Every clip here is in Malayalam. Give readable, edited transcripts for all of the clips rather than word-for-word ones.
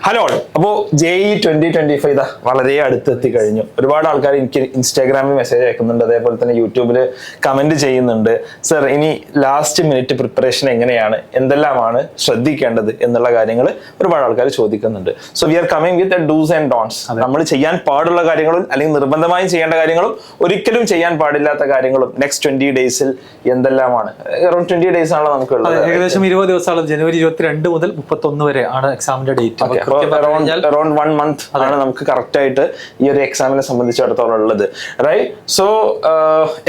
ഹലോ. അപ്പോൾ JEE 2025 ഇതാ വളരെ അടുത്തെത്തി കഴിഞ്ഞു. ഒരുപാട് ആൾക്കാർ എനിക്ക് ഇൻസ്റ്റാഗ്രാമിൽ മെസ്സേജ് അയക്കുന്നുണ്ട്, അതേപോലെ തന്നെ യൂട്യൂബിൽ കമന്റ് ചെയ്യുന്നുണ്ട്. സർ, ഇനി ലാസ്റ്റ് മിനിറ്റ് പ്രിപ്പറേഷൻ എങ്ങനെയാണ്, എന്തെല്ലാമാണ് ശ്രദ്ധിക്കേണ്ടത് എന്നുള്ള കാര്യങ്ങൾ ഒരുപാട് ആൾക്കാർ ചോദിക്കുന്നുണ്ട്. So we are coming with dos and don'ts. നമ്മൾ ചെയ്യാൻ പാടുള്ള കാര്യങ്ങളും അല്ലെങ്കിൽ നിർബന്ധമായും ചെയ്യേണ്ട കാര്യങ്ങളും ഒരിക്കലും ചെയ്യാൻ പാടില്ലാത്ത കാര്യങ്ങളും നെക്സ്റ്റ് 20 ഡേയ്സിൽ എന്തെല്ലാമാണ്. അറൌണ്ട് 20 ഡേയ്സ് ആണല്ലോ നമുക്കുള്ളത്. ഏകദേശം 20 ദിവസമാണ്. ജനുവരി 22 മുതൽ 31 വരെ ആണ് എക്സാമിന്റെ ഡേറ്റ്. അറൌണ്ട് 1 month ആണ് നമുക്ക് കറക്റ്റ് ആയിട്ട് ഈ ഒരു എക്സാമിനെ സംബന്ധിച്ചിടത്തോളം ഉള്ളത്. റൈറ്റ്. സോ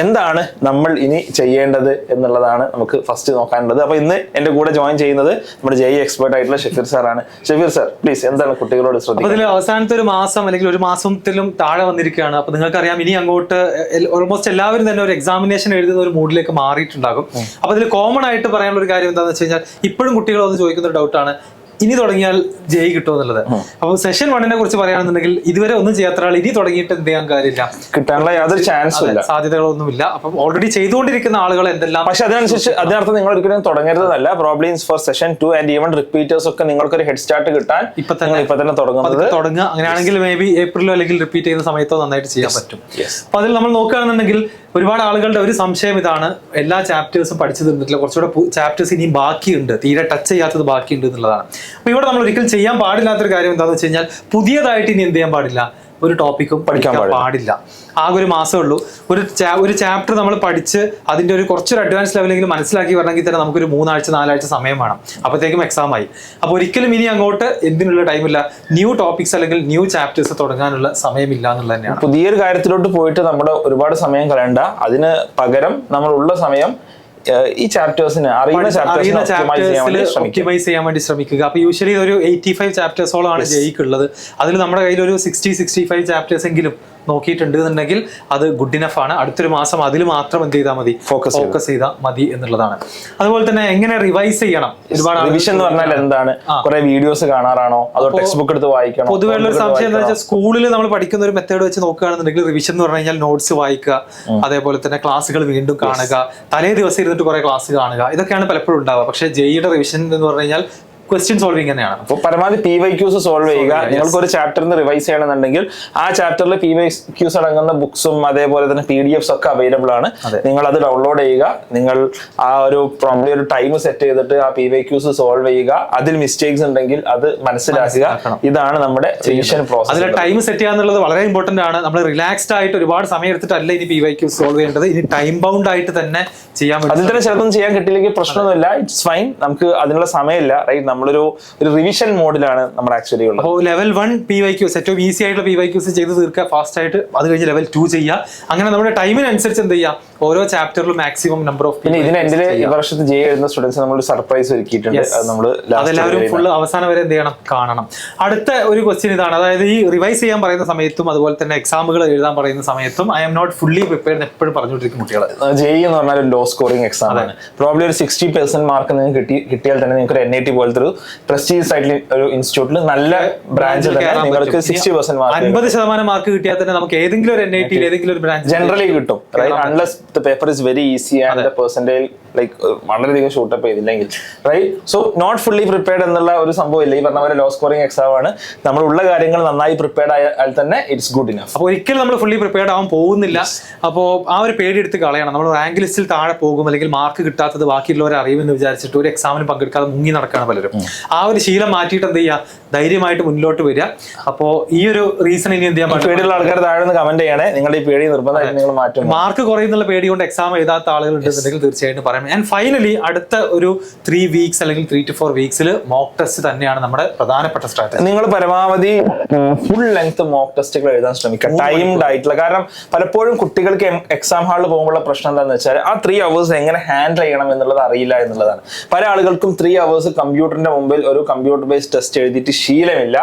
എന്താണ് നമ്മൾ ഇനി ചെയ്യേണ്ടത് എന്നുള്ളതാണ് നമുക്ക് ഫസ്റ്റ് നോക്കാനുള്ളത്. അപ്പൊ ഇന്ന് എന്റെ കൂടെ ജോയിൻ ചെയ്യുന്നത് നമ്മുടെ JEE എക്സ്പേർട്ട് ആയിട്ടുള്ള ഷഫീർ സാറാണ്. ഷഫീർ സാർ, പ്ലീസ് എന്താണ് കുട്ടികളോട് ശ്രദ്ധിക്കുന്നത്? അതിൽ അവസാനത്തെ ഒരു മാസം അല്ലെങ്കിൽ ഒരു മാസത്തിലും താഴെ വന്നിരിക്കുകയാണ്. അപ്പൊ നിങ്ങൾക്കറിയാം, ഇനി അങ്ങോട്ട് ഓൾമോസ്റ്റ് എല്ലാവരും തന്നെ ഒരു എക്സാമിനേഷൻ എഴുതുന്ന ഒരു മൂഡിലേക്ക് മാറിയിട്ടുണ്ടാകും. അപ്പൊ അതിൽ കോമൺ ആയിട്ട് പറയാനുള്ള ഒരു കാര്യം എന്താണെന്ന് വെച്ച് കഴിഞ്ഞാൽ, ഇപ്പോഴും കുട്ടികൾ വന്ന് ചോദിക്കുന്ന ഒരു ഡൗട്ടാണ്, ഇനി തുടങ്ങിയാൽ JEE കിട്ടുമോ എന്നുള്ളത്. അപ്പൊ സെഷൻ 1 കുറിച്ച് പറയുകയാണെന്നുണ്ടെങ്കിൽ, ഇതുവരെ ഒന്നും ചെയ്യാത്ത ആൾ ഇനി തുടങ്ങിയിട്ട് എന്ത് ചെയ്യാൻ കാര്യമില്ല, കിട്ടാനുള്ള യാതൊരു ചാൻസും ഇല്ല, സാധ്യതകളൊന്നുമില്ല. അപ്പം ഓൾറെഡി ചെയ്തുകൊണ്ടിരിക്കുന്ന ആളുകൾ എന്തെല്ലാം. പക്ഷെ അതിനനുസരിച്ച് അതിനർത്ഥം നിങ്ങൾ ഒരിക്കലും തുടങ്ങരുതെന്നല്ല. Probably for session 2 and even repeaters ഒക്കെ നിങ്ങൾക്കൊരു ഹെഡ് സ്റ്റാർട്ട് കിട്ടാൻ ഇപ്പൊ തന്നെ തുടങ്ങുക. അങ്ങനെയാണെങ്കിൽ മേ ബി ഏപ്രിലോ അല്ലെങ്കിൽ റിപ്പീറ്റ് ചെയ്യുന്ന സമയത്തോ നന്നായിട്ട് ചെയ്യാൻ പറ്റും. അപ്പൊ അതിൽ നമ്മൾ നോക്കുകയാണെന്നുണ്ടെങ്കിൽ, ഒരുപാട് ആളുകളുടെ ഒരു സംശയം ഇതാണ്, എല്ലാ ചാപ്റ്റേഴ്സും പഠിച്ചു തീർന്നിട്ടില്ല, കുറച്ചുകൂടെ ചാപ്റ്റേഴ്സ് ഇനിയും ബാക്കിയുണ്ട്, തീരെ ടച്ച് ചെയ്യാത്തത് ബാക്കിയുണ്ട് എന്നുള്ളതാണ്. അപ്പൊ ഇവിടെ നമ്മൾ ഒരിക്കലും ചെയ്യാൻ പാടില്ലാത്തൊരു കാര്യം എന്താണെന്ന് വെച്ച് കഴിഞ്ഞാൽ, പുതിയതായിട്ട് ഇനി എന്ത് ചെയ്യാൻ പാടില്ല, ഒരു ടോപ്പിക്കും പഠിക്കാൻ പാടില്ല. ആകെ ഒരു മാസമേ ഉള്ളൂ. ഒരു ചാപ്റ്റർ നമ്മൾ പഠിച്ച് അതിന്റെ ഒരു കുറച്ചൊരു അഡ്വാൻസ് ലെവലെങ്കിലും മനസ്സിലാക്കി വരണമെങ്കിൽ തന്നെ നമുക്കൊരു 3 ആഴ്ച 4 ആഴ്ച സമയം വേണം. അപ്പോഴത്തേക്കും എക്സാം ആയി. അപ്പോൾ ഒരിക്കലും ഇനി അങ്ങോട്ട് എന്തിനുള്ള ടൈമില്ല, ന്യൂ ടോപ്പിക്സ് അല്ലെങ്കിൽ ന്യൂ ചാപ്റ്റേഴ്സ് തുടങ്ങാനുള്ള സമയമില്ല എന്നുള്ളത് തന്നെയാണ്. പുതിയൊരു കാര്യത്തിലോട്ട് പോയിട്ട് നമ്മുടെ ഒരുപാട് സമയം കളയണ്ട. അതിന് പകരം നമ്മൾ ഉള്ള സമയം ഈ ചാപ്റ്റേഴ്സിന് അറിയുന്ന ചാപ്റ്റേഴ്സിൽ ഒപ്റ്റിമൈസ് ചെയ്യാൻ വേണ്ടി ശ്രമിക്കുക. അപ്പൊ യൂഷ്വലി ഒരു 85 ചാപ്റ്റേഴ്സോളാണ് JEEക്ക് ഉള്ളത്. അതിൽ നമ്മുടെ കയ്യിൽ ഒരു 60-65 ചാപ്റ്റേഴ്സ് എങ്കിലും നോക്കിയിട്ടുണ്ട് എന്നുണ്ടെങ്കിൽ അത് ഗുഡ് ഇനഫ് ആണ്. അടുത്തൊരു മാസം അതിൽ മാത്രം എന്ത് ചെയ്താൽ മതി, ഫോക്കസ് ചെയ്താൽ മതി എന്നുള്ളതാണ്. അതുപോലെ തന്നെ എങ്ങനെ റിവൈസ് ചെയ്യണം. ഒരുപാട് റിവിഷൻ എന്ന് പറഞ്ഞാൽ എന്താണ്? കുറെ വീഡിയോസ് കാണാറാണോ, അതോ ടെക്സ്റ്റ് ബുക്ക് എടുത്ത് വായിക്കണം? പൊതുവെയുള്ള ഒരു സംശയം എന്താ വെച്ചാൽ, സ്കൂളിൽ നമ്മൾ പഠിക്കുന്ന ഒരു മെത്തേഡ് വെച്ച് നോക്കുകയാണെന്നുണ്ടെങ്കിൽ, റിവിഷൻ എന്ന് പറഞ്ഞു കഴിഞ്ഞാൽ നോട്ട്സ് വായിക്കുക, അതേപോലെ തന്നെ ക്ലാസ്സുകൾ വീണ്ടും കാണുക, തലേ ദിവസം ഇരുന്നിട്ട് കുറെ ക്ലാസ് കാണുക, ഇതൊക്കെയാണ് പലപ്പോഴും ഉണ്ടാവുക. പക്ഷേ JEEയുടെ റിവിഷൻ എന്ന് പറഞ്ഞു കഴിഞ്ഞാൽ ക്വസ്റ്റ്യൻ സോൾവിംഗ് തന്നെയാണ്. അപ്പോൾ പരമാവധി PYQs സോൾവ് ചെയ്യുക. നിങ്ങൾക്ക് ഒരു ചാപ്റ്ററിന് റിവൈസ് ചെയ്യണമെന്നുണ്ടെങ്കിൽ ആ ചാപ്റ്ററിൽ PYQs അടങ്ങുന്ന ബുക്സും അതേപോലെ തന്നെ PDFs ഒക്കെ അവൈലബിൾ ആണ്. നിങ്ങൾ അത് ഡൗൺലോഡ് ചെയ്യുക. നിങ്ങൾ ആ ഒരു പ്രോബ്ലി ഒരു ടൈം സെറ്റ് ചെയ്തിട്ട് ആ PYQs സോൾവ് ചെയ്യുക. അതിൽ മിസ്റ്റേക്സ് ഉണ്ടെങ്കിൽ അത് മനസ്സിലാക്കുക. ഇതാണ് നമ്മുടെ റിവിഷൻ പ്രോസസ്. അതിൽ ടൈം സെറ്റ് ചെയ്യുക എന്നുള്ളത് വളരെ ഇമ്പോർട്ടന്റ് ആണ്. നമ്മൾ റിലാക്സ്ഡ് ആയിട്ട് ഒരുപാട് സമയം എടുത്തിട്ടല്ല ഇനി PYQs സോൾവ് ചെയ്യേണ്ടത്. ഇനി ടൈം ബൗണ്ട് ആയിട്ട് തന്നെ ചെയ്യാൻ പറ്റും. അതിൽ തന്നെ ചിലതൊന്നും ചെയ്യാൻ കിട്ടിയില്ലെങ്കിൽ പ്രശ്നമൊന്നുമില്ല, ഇറ്റ്സ് ഫൈൻ. നമുക്ക് അതിനുള്ള സമയമില്ല. റൈറ്റ്. നമ്മളൊരു റിവിഷൻ മോഡിലാണ് നമ്മൾ ആക്ച്വലി ഉള്ളത്. അപ്പോൾ ലെവൽ 1 PYQs ഏറ്റവും ഈസി ആയിട്ടുള്ള PYQs ചെയ്ത് തീർക്കുക ഫാസ്റ്റ് ആയിട്ട്. അത് കഴിഞ്ഞ് ലെവൽ 2 ചെയ്യുക. അങ്ങനെ നമ്മുടെ ടൈമിനനുസരിച്ച് എന്ത് ചെയ്യാം, ഓരോ ചാപ്റ്ററിലും മാക്സിമം നമ്പർ ഓഫ്. പിന്നെ ഇതിന് എൻഡിൽ ഈ വർഷത്തെ JEE എഴുതുന്ന സ്റ്റുഡൻസ് നമ്മൾ സർപ്രൈസ് ഒരുക്കിയിട്ടുണ്ട്. അതെല്ലാവരും ഫുള്ള് അവസാനം വരെ എന്ത് ചെയ്യണം, കാണണം. അടുത്ത ഒരു ക്വസ്റ്റ്യൻ ഇതാണ്, അതായത് ഈ റിവൈസ് ചെയ്യാൻ പറയുന്ന സമയത്തും അതുപോലെ തന്നെ എക്സാമുകൾ എഴുതാൻ പറയുന്ന സമയത്തും I am not fully prepared എപ്പോഴും പറഞ്ഞുകൊണ്ടിരിക്കും കുട്ടികൾ. JEE എന്ന് പറഞ്ഞാൽ ഒരു ലോ സ്കോറിംഗ് എക്സാം ആണ്. പ്രോബ്ലി ഒരു 60% മാർക്ക് നിങ്ങൾക്ക് കിട്ടിയാൽ തന്നെ നിങ്ങൾക്ക് ഒരു NIT പോലത്തെ ഒരു പ്രസ്റ്റീജിയസ് ആയിട്ടുള്ള ഒരു ഇൻസ്റ്റിറ്റ്യൂട്ടിൽ നല്ല ബ്രാഞ്ചിൽ നിങ്ങൾക്ക് 60% മാർക്ക് 50% മാർക്ക് കിട്ടിയാൽ തന്നെ നമുക്ക് ഏതെങ്കിലും ഒരു NIT ഏതെങ്കിലും ഒരു ബ്രാഞ്ച് ജനറലി കിട്ടും. Unless the paper is very easy and the percentage like വളരെയധികം ഷൂട്ടപ്പ് ചെയ്തില്ലെങ്കിൽ. Right. So not fully prepared എന്നുള്ള ഒരു സംഭവം ഇല്ല. ഈ പറഞ്ഞ പോലെ ലോ സ്കോറിംഗ് എക്സാം ആണ്. നമ്മൾ ഉള്ള കാര്യങ്ങൾ നന്നായി പ്രിപ്പയർഡ് ആയാൽ തന്നെ ഇറ്റ്സ് ഗുഡ് ഇനഫ്. അപ്പോൾ ഒരിക്കലും നമ്മൾ ഫുള്ളി പ്രിപ്പയർഡ് ആവാൻ പോകുന്നില്ല. അപ്പോൾ ആ ഒരു പേടി എടുത്ത് കളയണം. നമ്മൾ റാങ്ക് ലിസ്റ്റിൽ താഴെ പോകും അല്ലെങ്കിൽ മാർക്ക് കിട്ടാത്തത് ബാക്കിയുള്ളവരെ അറിയുമെന്ന് വിചാരിച്ചിട്ട് ഒരു എക്സാമിന് പങ്കെടുക്കാതെ മുങ്ങി നടക്കുകയാണ് പലരും. ആ ഒരു ശീലം മാറ്റിയിട്ട് എന്ത് ചെയ്യുക, ധൈര്യമായിട്ട് മുന്നോട്ട് വരിക. അപ്പോൾ ഈ ഒരു റീസൺ ഇനി എന്ത് ചെയ്യാൻ പറ്റും, പേടിയുള്ള ആൾക്കാർ താഴെ നിന്ന് കമന്റ് ചെയ്യണേ. നിങ്ങളുടെ ഈ പേടി നിർബന്ധമായിട്ട് നിങ്ങൾ മാറ്റും. മാർക്ക് കുറയുന്നുള്ള പേടി കൊണ്ട് എക്സാം എഴുതാത്ത ആളുകൾ ഉണ്ടെന്നുണ്ടെങ്കിൽ തീർച്ചയായിട്ടും പറയാം. ആൻഡ് ഫൈനലി അടുത്ത ഒരു 3 വീക്സ് അല്ലെങ്കിൽ 3 to 4 വീക്സിൽ മോക്ക് ടെസ്റ്റ് തന്നെയാണ് നമ്മുടെ പ്രധാനപ്പെട്ട സ്ട്രാറ്റജി. നിങ്ങൾ പരമാവധി ഫുൾ ലെങ്ത് മോക്ക് ടെസ്റ്റുകൾ എഴുതാൻ ശ്രമിക്കുക, ടൈംഡ് ആയിട്ടുള്ള. കാരണം പലപ്പോഴും കുട്ടികൾക്ക് എക്സാം ഹാളിൽ പോകുമ്പോഴുള്ള പ്രശ്നം എന്താണെന്ന് വെച്ചാൽ, ആ 3 hours എങ്ങനെ ഹാൻഡിൽ ചെയ്യണം എന്നുള്ളത് അറിയില്ല എന്നുള്ളതാണ്. പല ആളുകൾക്കും 3 hours കമ്പ്യൂട്ടറിന്റെ മുമ്പിൽ ഒരു കമ്പ്യൂട്ടർ ബേസ്ഡ് ടെസ്റ്റ് എഴുതിയിട്ട് ശീലമില്ല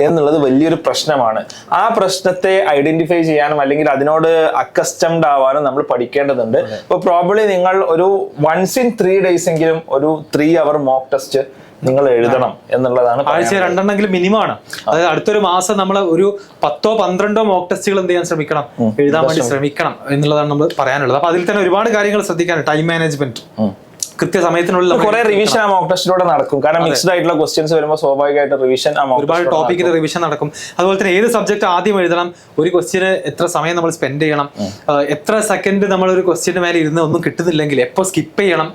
എന്നുള്ളത് വലിയൊരു പ്രശ്നമാണ്. ആ പ്രശ്നത്തെ ഐഡന്റിഫൈ ചെയ്യാനും അല്ലെങ്കിൽ അതിനോട് അക്കസ്റ്റംഡ് ആവാനും നമ്മൾ പഠിക്കേണ്ടതുണ്ട്. ഇപ്പൊ പ്രോബ്ലി നിങ്ങൾ ഒരു once in 3 days എങ്കിലും ഒരു 3 hour മോക്ക് ടെസ്റ്റ് നിങ്ങൾ എഴുതണം എന്നുള്ളതാണ്. ആഴ്ച 2 മിനിമം ആണ്. അതായത് അടുത്തൊരു മാസം നമ്മൾ ഒരു 10-12 മോക്ക് ടെസ്റ്റുകൾ എന്ത് ചെയ്യാൻ ശ്രമിക്കണം, എഴുതാൻ വേണ്ടി ശ്രമിക്കണം എന്നുള്ളതാണ് നമ്മൾ പറയാനുള്ളത്. അപ്പൊ അതിൽ തന്നെ ഒരുപാട് കാര്യങ്ങൾ ശ്രദ്ധിക്കാനുണ്ട്. ടൈം മാനേജ്മെന്റ്, കൃത്യസമയത്തിനുള്ളിൽ കുറെ റിവിഷൻ ആ മോക്ക് ടെസ്റ്റിലൂടെ നടക്കും. കാരണം മിക്സ്ഡ് ആയിട്ടുള്ള ക്വസ്റ്റ്യൻസ് വരുമ്പോൾ സ്വാഭാവികമായിട്ട് റിവിഷൻ ഒരുപാട് ടോപ്പിക്കിന്റെ റിവിഷൻ നടക്കും. അതുപോലെ തന്നെ ഏത് സബ്ജക്ട് ആദ്യം എഴുതണം, ഒരു ക്വസ്റ്റ്യന് എത്ര സമയം നമ്മൾ സ്പെൻഡ് ചെയ്യണം, എത്ര സെക്കൻഡ് നമ്മൾ ഒരു ക്വസ്റ്റ്യന് മേലെ ഇരുന്ന് ഒന്നും കിട്ടുന്നില്ലെങ്കിൽ എപ്പോൾ സ്കിപ്പ് ചെയ്യണം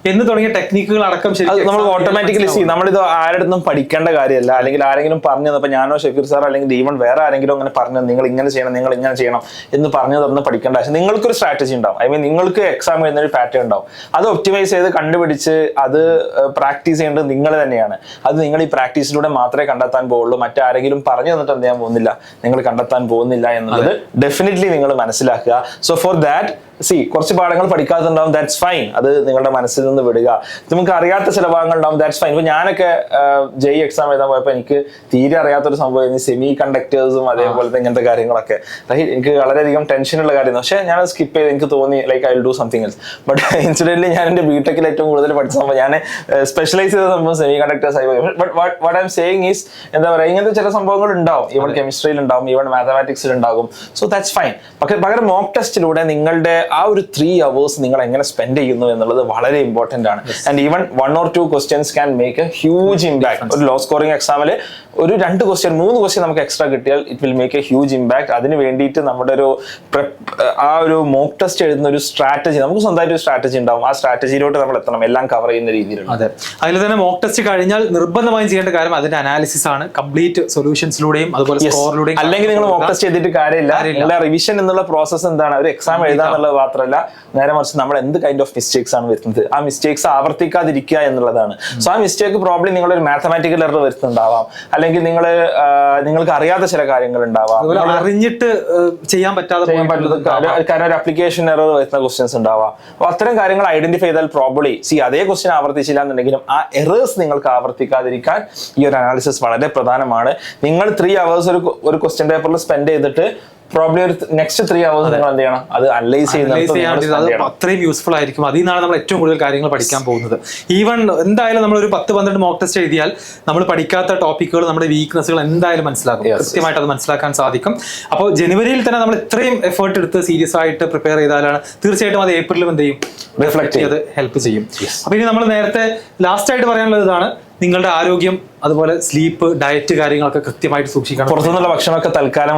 എന്ന് തുടങ്ങിയ ടെക്നിക്കുകൾ അടക്കം നമ്മൾ ഓട്ടോമാറ്റിക്കലി നമ്മളിത് ആരുടെ പഠിക്കേണ്ട കാര്യമല്ല. അല്ലെങ്കിൽ ആരെങ്കിലും പറഞ്ഞു തന്നപ്പോൾ ഞാനോ ഷഫീർ സാർ അല്ലെങ്കിൽ ഈവൻ വേറെ ആരെങ്കിലും അങ്ങനെ പറഞ്ഞു നിങ്ങൾ ഇങ്ങനെ ചെയ്യണം നിങ്ങൾ ഇങ്ങനെ ചെയ്യണം എന്ന് പറഞ്ഞു തന്ന് പഠിക്കേണ്ട ആവശ്യം. നിങ്ങൾക്കൊരു സ്ട്രാറ്റജി ഉണ്ടാവും. ഐ മീൻ നിങ്ങൾക്ക് എക്സാം എഴുതുന്ന ഒരു പാറ്റേൺ ഉണ്ടാവും. അത് ഒപ്റ്റിമൈസ് ചെയ്ത് കണ്ടുപിടിച്ച് അത് പ്രാക്ടീസ് ചെയ്യേണ്ടത് നിങ്ങൾ തന്നെയാണ്. അത് നിങ്ങൾ ഈ പ്രാക്ടീസിലൂടെ മാത്രമേ കണ്ടെത്താൻ പോകുള്ളൂ. മറ്റാരെങ്കിലും പറഞ്ഞു തന്നിട്ട് എന്ത് ചെയ്യാൻ പോകുന്നില്ല, നിങ്ങൾ കണ്ടെത്താൻ പോകുന്നില്ല എന്നുള്ളത് ഡെഫിനറ്റ്ലി നിങ്ങൾ മനസ്സിലാക്കുക. സോ ഫോർ ദാറ്റ് കുറച്ച് പാഠങ്ങൾ പഠിക്കാത്തുണ്ടാവും, ദാറ്റ്സ് ഫൈൻ. അത് നിങ്ങളുടെ മനസ്സിൽ നിന്ന് വിടുക. നമുക്ക് അറിയാത്ത ചില ഭാഗങ്ങൾ ഉണ്ടാവും, ദാറ്റ്സ് ഫൈൻ. ഇപ്പൊ ഞാനൊക്കെ JEE എക്സാം എഴുതാൻ പോയപ്പോൾ എനിക്ക് തീരെ അറിയാത്തൊരു സംഭവം സെമി കണ്ടക്ടേഴ്സും അതേപോലത്തെ ഇങ്ങനത്തെ കാര്യങ്ങളൊക്കെ. എനിക്ക് വളരെയധികം ടെൻഷനുള്ള കാര്യമായിരുന്നു. പക്ഷെ ഞാൻ സ്കിപ്പ് ചെയ്ത് എനിക്ക് തോന്നി like I will do something else. But incidentally ഞാൻ എൻ്റെ ബിടെക്കിൽ ഏറ്റവും കൂടുതൽ പഠിച്ച സംഭവം, ഞാൻ സ്പെഷ്യലൈസ് ചെയ്ത സംഭവം സെമി കണ്ടക്ടേഴ്സ് ആയി. But what I M saying is എന്താ പറയുക, ഇങ്ങനത്തെ ചില സംഭവങ്ങൾ ഉണ്ടാവും. ഈവൺ കെമിസ്ട്രിയിൽ ഉണ്ടാവും, ഈവൺ മാത്തമാറ്റിക്സിൽ ഉണ്ടാകും. So that's fine. പകരം മോക്ക് ടെസ്റ്റിലൂടെ നിങ്ങളുടെ ആ ഒരു 3 hours നിങ്ങൾ എങ്ങനെ സ്പെൻഡ് ചെയ്യുന്നു എന്നുള്ളത് വളരെ ഇമ്പോർട്ടന്റ് ആണ്. And even 1 or 2 questions can make A huge impact. ഒരു ലോ സ്കോറിംഗ് എക്സാമിൽ ഒരു 2 question 3 question നമുക്ക് എക്സ്ട്രാ കിട്ടിയാൽ it will make A huge impact. അതിന് വേണ്ടിയിട്ട് നമ്മുടെ ആ ഒരു മോക്ക് ടെസ്റ്റ് എഴുതുന്ന ഒരു സ്ട്രാറ്റജി, നമുക്ക് സ്വന്തമായിട്ട് ഒരു സ്ട്രാറ്റജി ഉണ്ടാവും. ആ സ്ട്രാറ്റജിയിലോട്ട് നമ്മൾ എത്തണം, എല്ലാം കവർ ചെയ്യുന്ന രീതിയിലുള്ള. അതെ, അതിൽ തന്നെ മോക്ക് ടെസ്റ്റ് കഴിഞ്ഞാൽ നിർബന്ധമായും ചെയ്യേണ്ട കാര്യം അതിന്റെ അനാലിസിസ് ആണ്. കംപ്ലീറ്റ് സൊല്യൂഷൻസിലൂടെയും അതുപോലെ സ്കോറിലൂടെയും. അല്ലെങ്കിൽ നിങ്ങൾ മോക്ക് ടെസ്റ്റ് ചെയ്തിട്ട് കാര്യമില്ല. നിങ്ങളുടെ റിവിഷൻ എന്നുള്ള പ്രോസസ് എന്താണ്, ഒരു എക്സാം എഴുതാന്നുള്ളത് മാത്രമല്ല, നേരെ മറിച്ച് നമ്മൾ എന്ത് കൈൻഡ് ഓഫ് മിസ്റ്റേക്സ് ആണ് വരുന്നത്, ആ മിസ്റ്റേക്സ് ആവർത്തിക്കാതിരിക്കുക എന്നുള്ളതാണ്. സോ ആ മിസ്റ്റേക്ക് പ്രോബ്ലം നിങ്ങളൊരു മാത്തമാറ്റിക്കൽ എറർ വരുത്തുന്നുണ്ടാവാം, അല്ലെങ്കിൽ നിങ്ങൾക്ക് അറിയാത്ത ചില കാര്യങ്ങൾ ഉണ്ടാവാം, അറിഞ്ഞിട്ട് ചെയ്യാൻ പറ്റാത്ത കാരണം ഒരു അപ്ലിക്കേഷൻ എറർ വരുന്ന ക്വസ്റ്റ്യൻസ് ഉണ്ടാവാം. അപ്പൊ അത്തരം കാര്യങ്ങൾ ഐഡന്റിഫൈ ചെയ്താൽ പ്രോബ്ലി അതേ ക്വസ്റ്റ്യൻ ആവർത്തിച്ചില്ല എന്നുണ്ടെങ്കിലും ആ എറേഴ്സ് നിങ്ങൾക്ക് ആവർത്തിക്കാതിരിക്കാൻ ഈ ഒരു അനാലിസിസ് വളരെ പ്രധാനമാണ്. നിങ്ങൾ 3 hours ഒരു ക്വസ്റ്റ്യൻ പേപ്പറിൽ സ്പെൻഡ് ചെയ്തിട്ട് പ്രോബ്ലി ഒരു നെക്സ്റ്റ് 3 hours നിങ്ങൾ എന്ത് ചെയ്യണം, അത് അനലൈസ് ചെയ്യുന്നത് അത്രയും യൂസ്ഫുൾ ആയിരിക്കും. അതിൽ നിന്നാണ് നമ്മൾ ഏറ്റവും കൂടുതൽ കാര്യങ്ങൾ പഠിക്കാൻ പോകുന്നത്. ഈവൻ എന്തായാലും നമ്മൾ ഒരു 10-12 മോക്ക് ടെസ്റ്റ് എഴുതിയാൽ നമ്മൾ പഠിക്കാത്ത ടോപ്പിക്കുകൾ, നമ്മുടെ വീക്ക്നെസ്സുകൾ എന്തായാലും മനസ്സിലാക്കും. കൃത്യമായിട്ട് അത് മനസ്സിലാക്കാൻ സാധിക്കും. അപ്പോൾ ജനുവരിയിൽ തന്നെ നമ്മൾ ഇത്രയും എഫേർട്ട് എടുത്ത് സീരിയസ് ആയിട്ട് പ്രിപ്പയർ ചെയ്താലാണ് തീർച്ചയായിട്ടും അത് ഏപ്രിലും എന്ത് ചെയ്യും, റിഫ്ലക്ട് ചെയ്ത് ഹെൽപ്പ് ചെയ്യും. അപ്പൊ ഇനി നമ്മൾ നേരത്തെ ലാസ്റ്റ് ആയിട്ട് പറയാനുള്ളത് ഇതാണ്, നിങ്ങളുടെ ആരോഗ്യം അതുപോലെ സ്ലീപ്പ്, ഡയറ്റ് കാര്യങ്ങളൊക്കെ കൃത്യമായിട്ട് സൂക്ഷിക്കണം. പുറത്തുനിന്നുള്ള ഭക്ഷണമൊക്കെ തൽക്കാലം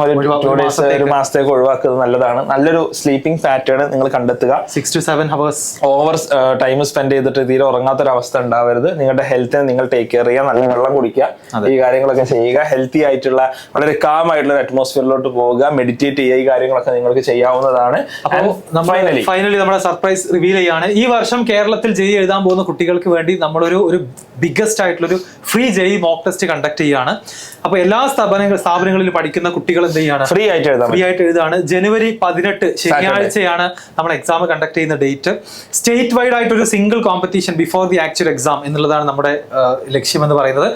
ഒരു മാസത്തേക്ക് ഒഴിവാക്കുന്നത് നല്ലതാണ്. നല്ലൊരു സ്ലീപ്പിംഗ് പാറ്റേൺ നിങ്ങൾ കണ്ടെത്തുക. 6 to 7 hours over time spend ചെയ്തിട്ട് തീരെ ഉറങ്ങാത്തൊരവസ്ഥ ഉണ്ടാവരുത്. നിങ്ങളുടെ ഹെൽത്തിനെ നിങ്ങൾ ടേക്ക് കെയർ ചെയ്യുക, നല്ല വെള്ളം കുടിക്കുക, ഈ കാര്യങ്ങളൊക്കെ ചെയ്യുക. ഹെൽത്തി ആയിട്ടുള്ള വളരെ കാം ആയിട്ടുള്ള അറ്റ്മോസ്ഫിയറിലോട്ട് പോവുക, മെഡിറ്റേറ്റ് ചെയ്യുക. ഈ കാര്യങ്ങളൊക്കെ നിങ്ങൾക്ക് ചെയ്യാവുന്നതാണ്. ഫൈനലി നമ്മുടെ സർപ്രൈസ് റിവീൽ ചെയ്യാണ്. ഈ വർഷം കേരളത്തിൽ JEE എഴുതാൻ പോകുന്ന കുട്ടികൾക്ക് വേണ്ടി നമ്മളൊരു ബിഗ്ഗസ്റ്റ് ആയിട്ടുള്ളൊരു free JEE mock test conduct ചെയ്യാണ്. അപ്പൊ എല്ലാ സ്ഥാപനങ്ങളിലും പഠിക്കുന്ന കുട്ടികൾ എന്ത് ചെയ്യാണ്, ഫ്രീ ആയിട്ട് എഴുതാണ്. ജനുവരി 18 ശനിയാഴ്ചയാണ് നമ്മൾ എക്സാം കണ്ടക്ട് ചെയ്യുന്ന ഡേറ്റ്. സ്റ്റേറ്റ് വൈഡ് ആയിട്ട് ഒരു single competition before the actual exam എന്നുള്ളതാണ് നമ്മുടെ ലക്ഷ്യം എന്ന് പറയുന്നത്.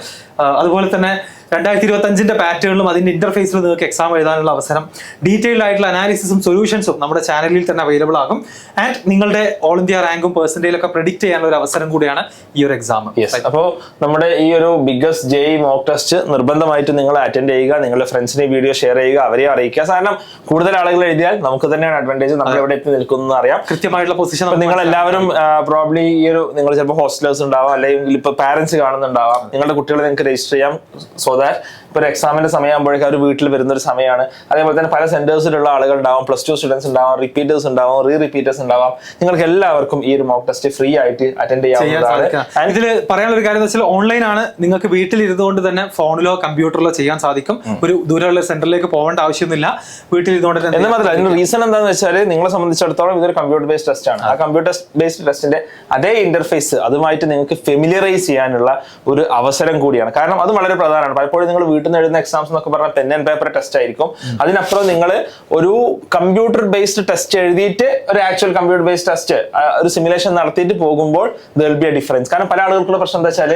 അതുപോലെ തന്നെ 2025 പാറ്റേണിലും അതിന്റെ ഇന്റർഫേസിലും നിങ്ങൾക്ക് എക്സാം എഴുതാനുള്ള അവസരം, ഡീറ്റെയിൽഡ് ആയിട്ടുള്ള അനാലിസിസും സൊല്യൂഷൻസും നമ്മുടെ ചാനലിൽ തന്നെ അവൈലബിൾ ആകും. ആൻഡ് നിങ്ങളുടെ ഓൾ ഇന്ത്യ റാങ്കും പെർസെന്റേജൊക്കെ പ്രെഡിക്ട് ചെയ്യാനുള്ള ഒരു അവസരം കൂടിയാണ് ഈ ഒരു എക്സാം. അപ്പോൾ നമ്മുടെ ഈ ഒരു ബിഗ്ഗസ്റ്റ് JEE മോക്ക് ടെസ്റ്റ് നിർബന്ധമായിട്ട് നിങ്ങൾ അറ്റൻഡ് ചെയ്യുക. നിങ്ങളുടെ ഫ്രണ്ട്സിനെ വീഡിയോ ഷെയർ ചെയ്യുക, അവരെ അറിയിക്കുക. കാരണം കൂടുതൽ ആളുകൾ എഴുതിയാൽ നമുക്ക് തന്നെയാണ് അഡ്വാൻറ്റേജ്. നമ്മൾ എവിടെ എത്തി നിൽക്കുന്നു അറിയാം, കൃത്യമായിട്ടുള്ള പൊസിഷൻ. നിങ്ങൾ എല്ലാവരും പ്രോബ്ലി ഈ ഒരു നിങ്ങൾ ചിലപ്പോൾ ഹോസ്റ്റലേഴ്സ് ഉണ്ടാവാം, അല്ലെങ്കിൽ ഇപ്പൊ പാരന്റ്സ് കാണുന്നുണ്ടാവാം. നിങ്ങളുടെ കുട്ടികളെ നിങ്ങൾക്ക് രജിസ്റ്റർ ചെയ്യാം. സോ ദാറ്റ് ഇപ്പൊ ഒരു എക്സാമിന്റെ സമയമാകുമ്പോഴേക്കും അവർ വീട്ടിൽ വരുന്ന ഒരു സമയമാണ്. അതേപോലെ തന്നെ പല സെന്റേഴ്സിലുള്ള ആളുകൾ ഉണ്ടാവും, +2 സ്റ്റുഡൻസ് ഉണ്ടാവും, റിപ്പീറ്റേഴ്സ് ഉണ്ടാവും, റിപ്പീറ്റേഴ്സ് ഉണ്ടാവാം. നിങ്ങൾക്ക് എല്ലാവർക്കും ഈ ഒരു മോക്ക് ടെസ്റ്റ് ഫ്രീ ആയിട്ട് അറ്റൻഡ് ചെയ്യാവുന്നതാണ്. ഇതിൽ പറയാനുള്ള ഒരു കാര്യം എന്ന് വെച്ചാൽ ഓൺലൈൻ ആണ്. നിങ്ങൾക്ക് വീട്ടിൽ ഇരുന്നുകൊണ്ട് തന്നെ ഫോണിലോ കമ്പ്യൂട്ടറിലോ ചെയ്യാൻ സാധിക്കും. ഒരു ദൂരമുള്ള സെന്ററിലേക്ക് പോകേണ്ട ആവശ്യമൊന്നുമില്ല, വീട്ടിൽ ഇരുന്നുകൊണ്ട് തന്നെ. എന്ന് മാത്രമല്ല, അതിന് റീസൺ എന്താണെന്ന് വെച്ചാൽ നിങ്ങളെ സംബന്ധിച്ചിടത്തോളം ഇതൊരു കമ്പ്യൂട്ടർ ബേസ്ഡ് ടെസ്റ്റ് ആണ്. ആ കമ്പ്യൂട്ടർ ബേസ്ഡ് ടെസ്റ്റിന്റെ അതേ ഇന്റർഫേസ് അതുമായിട്ട് നിങ്ങൾക്ക് ഫെമിലിയറൈസ് ചെയ്യാനുള്ള ഒരു അവസരം കൂടിയാണ്. കാരണം അത് വളരെ പ്രധാനമാണ്. പലപ്പോഴും നിങ്ങൾ വീട്ടിൽ നിന്ന് എഴുതുന്ന എക്സാംസ് എന്നൊക്കെ പറഞ്ഞാൽ പെൻ ആൻഡ് പേപ്പർ ടെസ്റ്റ് ആയിരിക്കും. അതിനപ്പുറം നിങ്ങൾ ഒരു കമ്പ്യൂട്ടർ ബേസ്ഡ് ടെസ്റ്റ് എഴുതിയിട്ട് ഒരു ആക്ച്വൽ കമ്പ്യൂട്ടർ ബേസ്ഡ് ടെസ്റ്റ് ഒരു സിമുലേഷൻ നടത്തിയിട്ട് പോകുമ്പോൾ there will be A difference. കാരണം പല ആളുകൾക്കുള്ള പ്രശ്നം എന്താ വെച്ചാൽ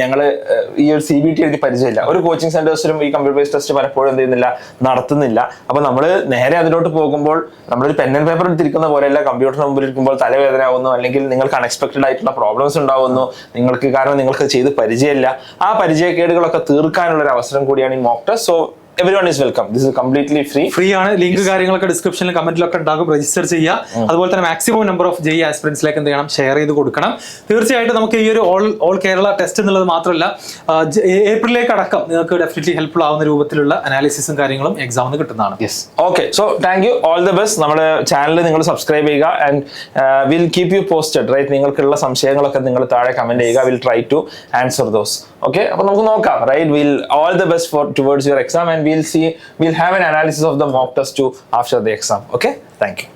ഞങ്ങൾ ഈ ഒരു CBT എഴുതി പരിചയമില്ല. ഒരു കോച്ചിങ് സെന്റേഴ്സിലും ഈ കമ്പ്യൂട്ടർ ബേസ്ഡ് ടെസ്റ്റ് പലപ്പോഴും എന്ത് ചെയ്യുന്നില്ല, നടത്തുന്നില്ല. അപ്പൊ നമ്മൾ നേരെ അതിലോട്ട് പോകുമ്പോൾ നമ്മളൊരു പെൻ ആൻഡ് പേപ്പർ എടുത്തിരിക്കുന്ന പോലെയല്ല, കമ്പ്യൂട്ടറിന് മുമ്പിൽ ഇരിക്കുമ്പോൾ തലവേദന ആവുന്നു, അല്ലെങ്കിൽ നിങ്ങൾക്ക് അൺഎക്സ്പെക്ടഡ് ആയിട്ടുള്ള പ്രോബ്ലംസ് ഉണ്ടാവുന്നു കാരണം നിങ്ങൾക്ക് ചെയ്ത് പരിചയമില്ല. ആ പരിചയക്കേടുകളൊക്കെ തീർക്കാനുള്ള ഒരു അവസരം കൂടിയാണ് ഈ mock test. So everyone is welcome. This is completely free. Free ആണ്. ലിങ്ക് കാര്യങ്ങളൊക്കെ ഡിസ്ക്രിപ്ഷനിലും കമന്റിലൊക്കെ ഉണ്ടാകും. രജിസ്റ്റർ ചെയ്യുക. അതുപോലെ തന്നെ മാക്സിമം നമ്പർ ഓഫ് JEE ആസ്പിറൻസിലേക്ക് എന്ത് ചെയ്യണം, ഷെയർ ചെയ്ത് കൊടുക്കണം. തീർച്ചയായിട്ടും നമുക്ക് ഈ ഒരു ഓൾ കേരള ടെസ്റ്റ് എന്നുള്ളത് മാത്രമല്ല ഏപ്രിലേക്ക് അടക്കം നിങ്ങൾക്ക് ഡെഫിനറ്റ്ലി ഹെൽപ്ഫുൾ ആവുന്ന രൂപത്തിലുള്ള അനാലിസിസും കാര്യങ്ങളും എക്സാമിന് കിട്ടുന്നതാണ്. Yes. Okay. So thank you. All the best. നമ്മുടെ ചാനൽ നിങ്ങൾ സബ്സ്ക്രൈബ് ചെയ്യുക and will keep you posted. Right, നിങ്ങൾക്കുള്ള സംശയങ്ങളൊക്കെ നിങ്ങൾ താഴെ കമന്റ് ചെയ്യുക. Will try to answer those. Okay, അപ്പൊ നമുക്ക് നോക്കാം. Right, will all the best for towards your exam and we'll have an analysis of the mock test too after the exam. Okay, thank you.